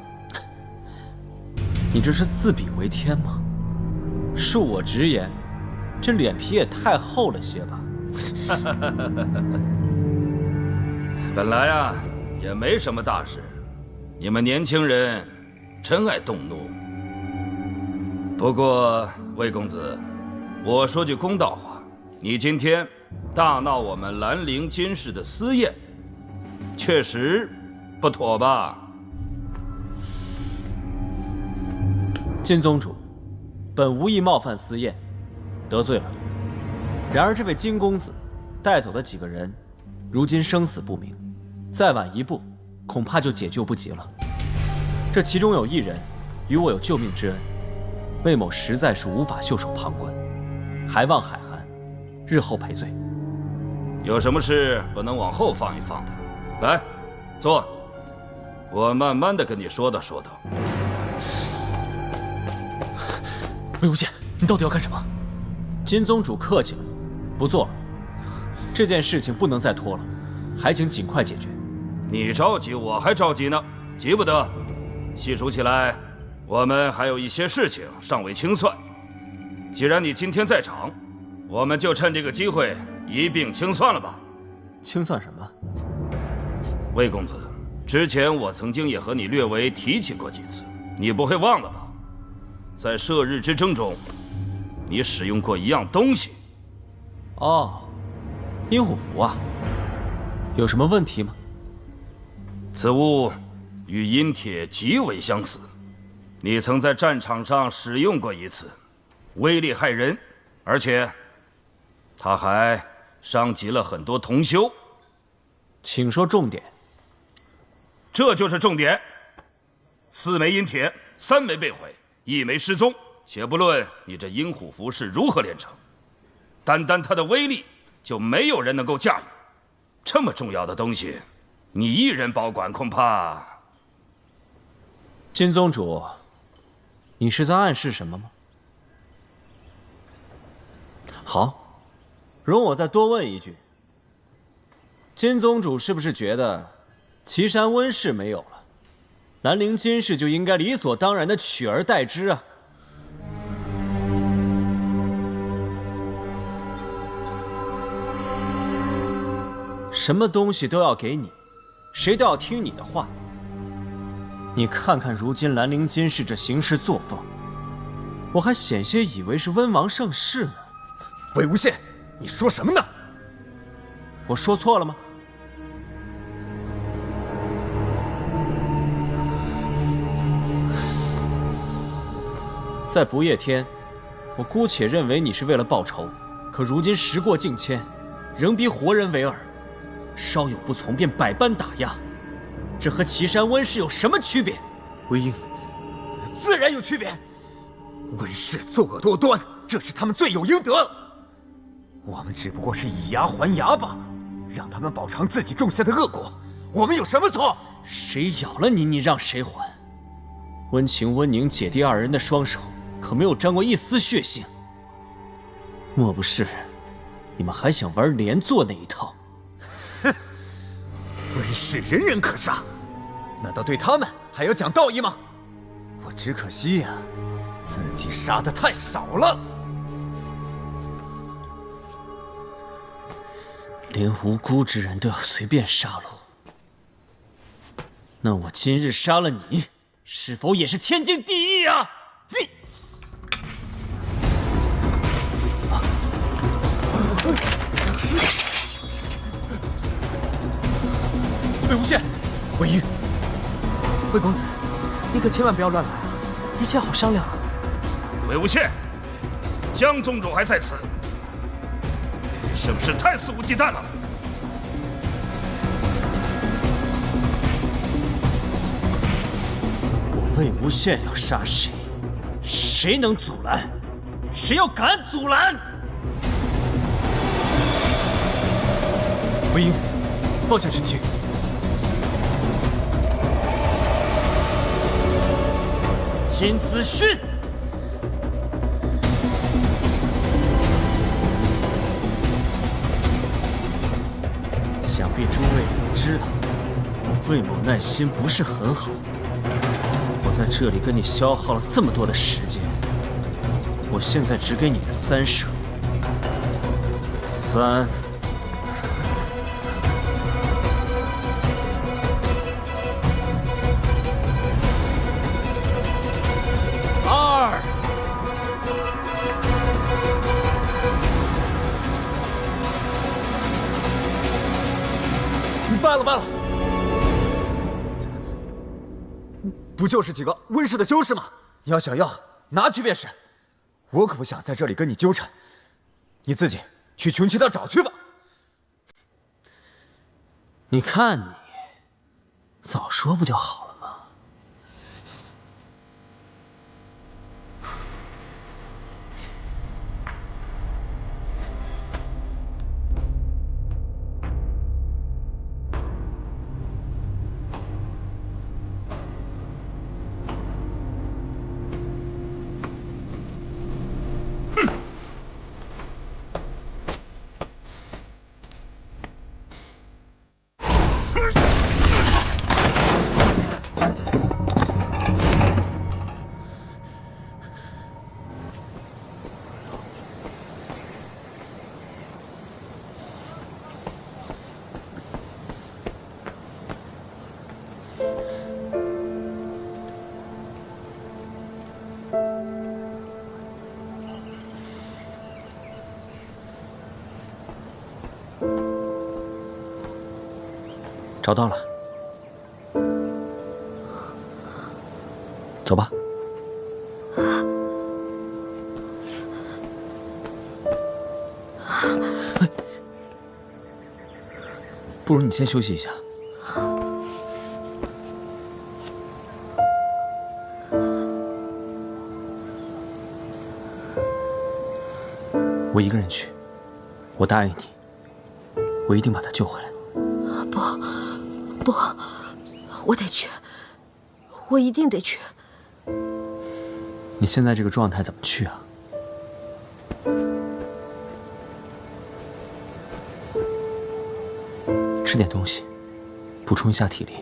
你这是自比为天吗？恕我直言，这脸皮也太厚了些吧。本来啊，也没什么大事，你们年轻人真爱动怒。不过魏公子，我说句公道话，你今天大闹我们兰陵金氏的私宴，确实不妥吧？金宗主，本无意冒犯私宴，得罪了。然而这位金公子带走的几个人，如今生死不明，再晚一步，恐怕就解救不及了。这其中有一人与我有救命之恩，魏某实在是无法袖手旁观，还望海涵日后赔罪。有什么事不能往后放一放的？来，坐，我慢慢的跟你说道说道。魏无羡，你到底要干什么？金宗主客气了，不做了。这件事情不能再拖了，还请尽快解决。你着急，我还着急呢，急不得。细数起来，我们还有一些事情尚未清算。既然你今天在场，我们就趁这个机会一并清算了吧。清算什么？魏公子，之前我曾经也和你略微提起过几次，你不会忘了吧？在射日之争中，你使用过一样东西。哦，阴虎符啊，有什么问题吗？此物与阴铁极为相似，你曾在战场上使用过一次，威力骇人，而且它还伤及了很多同修。请说重点。这就是重点。4枚阴铁，3枚被毁，1枚失踪。且不论你这阴虎符是如何炼成，单单它的威力就没有人能够驾驭。这么重要的东西，你一人保管恐怕……金宗主，你是在暗示什么吗？好，容我再多问一句，金宗主是不是觉得岐山温氏没有了，南陵金氏就应该理所当然的取而代之啊？什么东西都要给你，谁都要听你的话。你看看如今兰陵金氏这行事作风，我还险些以为是温王盛世呢。魏无羡，你说什么呢？我说错了吗？在不夜天，我姑且认为你是为了报仇，可如今时过境迁，仍逼活人为饵。稍有不从便百般打压，这和岐山温氏有什么区别？魏婴，自然有区别。温氏作恶多端，这是他们罪有应得。我们只不过是以牙还牙吧，让他们饱尝自己种下的恶果。我们有什么错？谁咬了你，你让谁还。温情、温宁姐弟二人的双手可没有沾过一丝血腥。莫不是你们还想玩连坐那一套？哼！温氏人人可杀，难道对他们还要讲道义吗？我只可惜呀，自己杀的太少了。连无辜之人都要随便杀戮，那我今日杀了你，是否也是天经地义啊？你！魏无羡，魏婴，魏公子，你可千万不要乱来啊！一切好商量啊！魏无羡，江宗主还在此，你是不是太肆无忌惮了？我魏无羡要杀谁，谁能阻拦？谁要敢阻拦？魏婴，放下神情。金子勋，想必诸位都知道，我魏某耐心不是很好。我在这里跟你消耗了这么多的时间，我现在只给你们3舍：3、2。罢了罢了，不就是几个温氏的修士吗？你要想要，拿去便是。我可不想在这里跟你纠缠，你自己去穷其他找去吧。你看你，早说不就好了吗？找到了，走吧。不如你先休息一下。我一个人去，我答应你，我一定把他救回来。不，我得去，我一定得去。你现在这个状态怎么去啊？吃点东西，补充一下体力。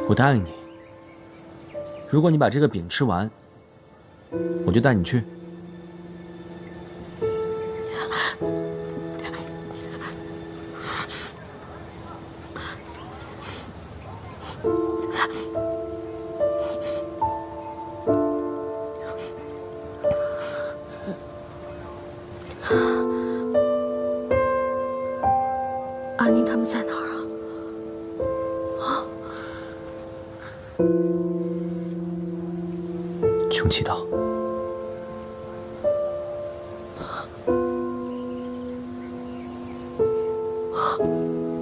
我答应你，如果你把这个饼吃完，我就带你去。阿宁他们在哪儿啊？穷奇道。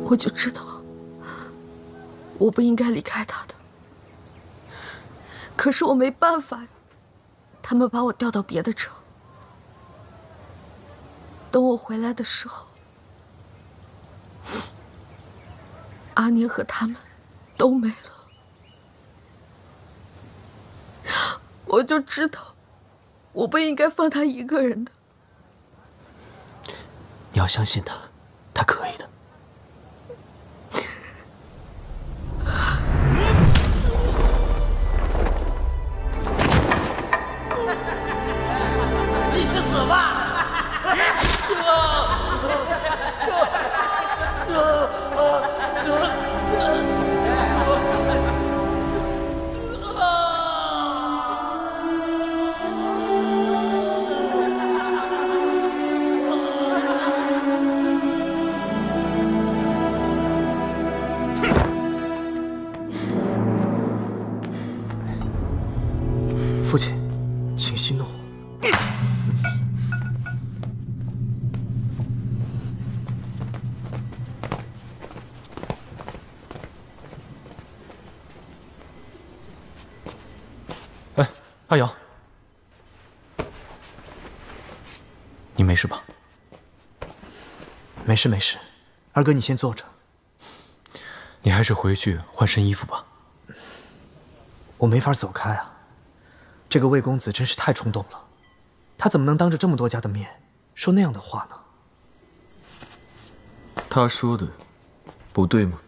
我就知道，我不应该离开他的。可是我没办法呀，他们把我调到别的城。等我回来的时候，阿宁和他们都没了。我就知道，我不应该放他一个人的。你要相信他，他可以的。你去死吧！父亲，请息怒。哎，阿瑶，你没事吧？没事没事，二哥你先坐着。你还是回去换身衣服吧。我没法走开啊。这个魏公子真是太冲动了，他怎么能当着这么多家的面说那样的话呢？他说的不对吗？